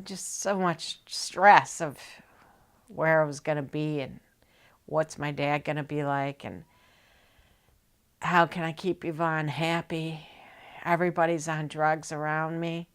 just so much stress of where I was going to be and what's my dad going to be like and how can I keep Yvonne happy. Everybody's on drugs around me.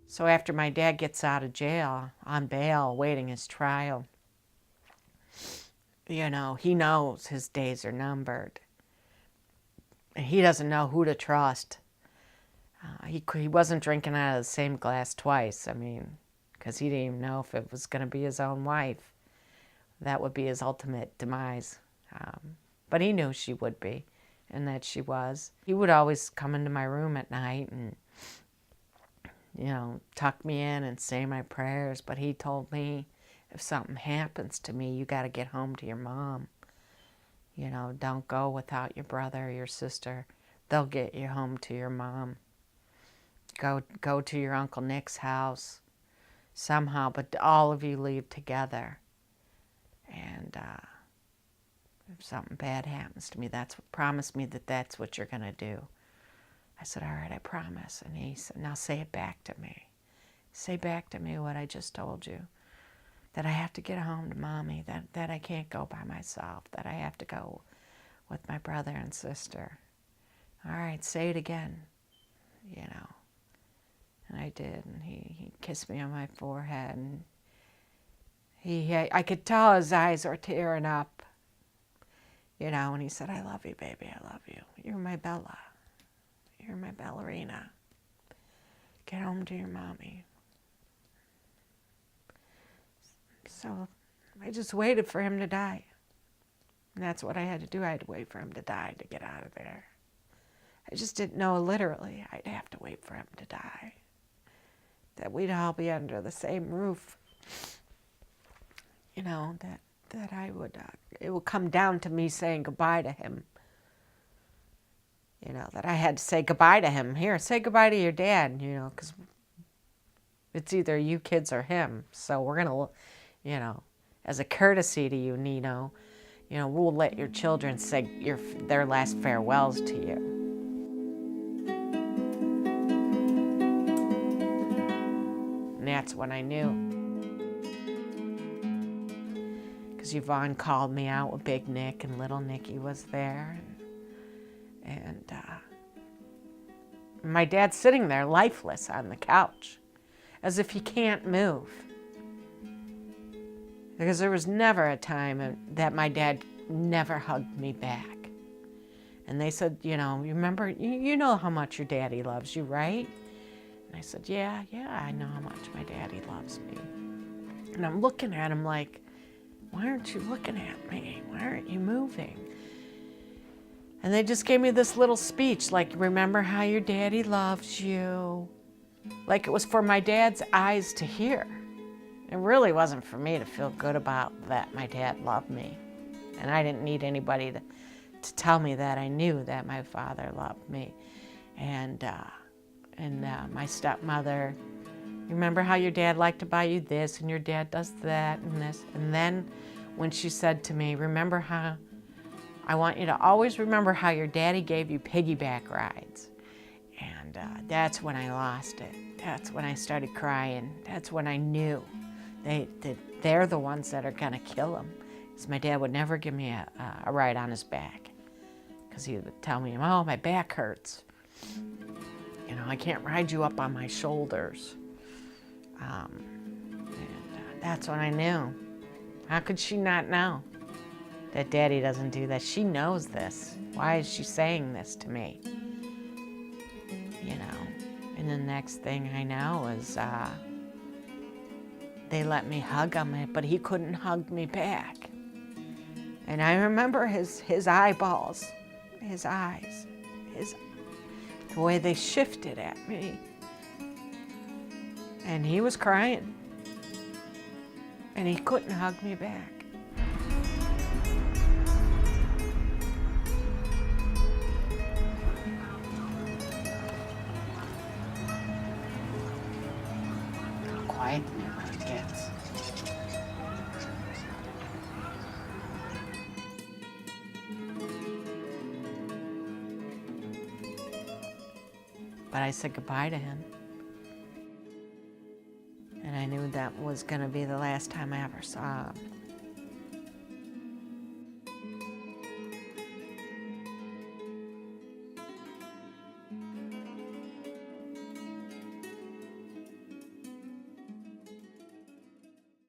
So after my dad gets out of jail on bail, waiting his trial, you know, he knows his days are numbered. He doesn't know who to trust. He wasn't drinking out of the same glass twice. I mean, because he didn't even know if it was going to be his own wife. That would be his ultimate demise. But he knew she would be, and that she was. He would always come into my room at night and, you know, tuck me in and say my prayers. But he told me, if something happens to me, you got to get home to your mom. You know, don't go without your brother or your sister. They'll get you home to your mom. Go to your Uncle Nick's house somehow, but all of you leave together. And if something bad happens to me, promise me that that's what you're going to do. I said, all right, I promise. And he said, now say it back to me. Say back to me what I just told you. That I have to get home to Mommy, that I can't go by myself, that I have to go with my brother and sister. All right, say it again, you know. And I did, and he kissed me on my forehead, and I could tell his eyes were tearing up, you know, and he said, I love you, baby, I love you. You're my Bella. You're my ballerina. Get home to your Mommy. So I just waited for him to die. And that's what I had to do. I had to wait for him to die to get out of there. I just didn't know literally I'd have to wait for him to die. That we'd all be under the same roof. You know, that I would, it would come down to me saying goodbye to him. You know, that I had to say goodbye to him. Here, say goodbye to your dad, you know, because it's either you kids or him. So we're going to, you know, as a courtesy to you, Nino, you know, we'll let your children say their last farewells to you. And that's when I knew. Because Yvonne called me out with Big Nick, and Little Nicky was there. And my dad's sitting there lifeless on the couch, as if he can't move. Because there was never a time that my dad never hugged me back. And they said, you know, you remember, you know how much your daddy loves you, right? And I said, yeah, I know how much my daddy loves me. And I'm looking at him like, why aren't you looking at me? Why aren't you moving? And they just gave me this little speech, like, remember how your daddy loves you. Like it was for my dad's eyes to hear. It really wasn't for me to feel good about that my dad loved me. And I didn't need anybody to tell me that. I knew that my father loved me. And my stepmother, remember how your dad liked to buy you this and your dad does that and this. And then when she said to me, remember how, I want you to always remember how your daddy gave you piggyback rides. And that's when I lost it. That's when I started crying. That's when I knew they're the ones that are gonna kill him. Because my dad would never give me a ride on his back. Because he would tell me, oh, my back hurts. You know, I can't ride you up on my shoulders. And that's when I knew. How could she not know that Daddy doesn't do that? She knows this. Why is she saying this to me? You know, and the next thing I know is they let me hug him, but he couldn't hug me back. And I remember his eyeballs, his eyes, the way they shifted at me. And he was crying. And he couldn't hug me back. How quiet it gets. But I said goodbye to him. And I knew that was going to be the last time I ever saw him.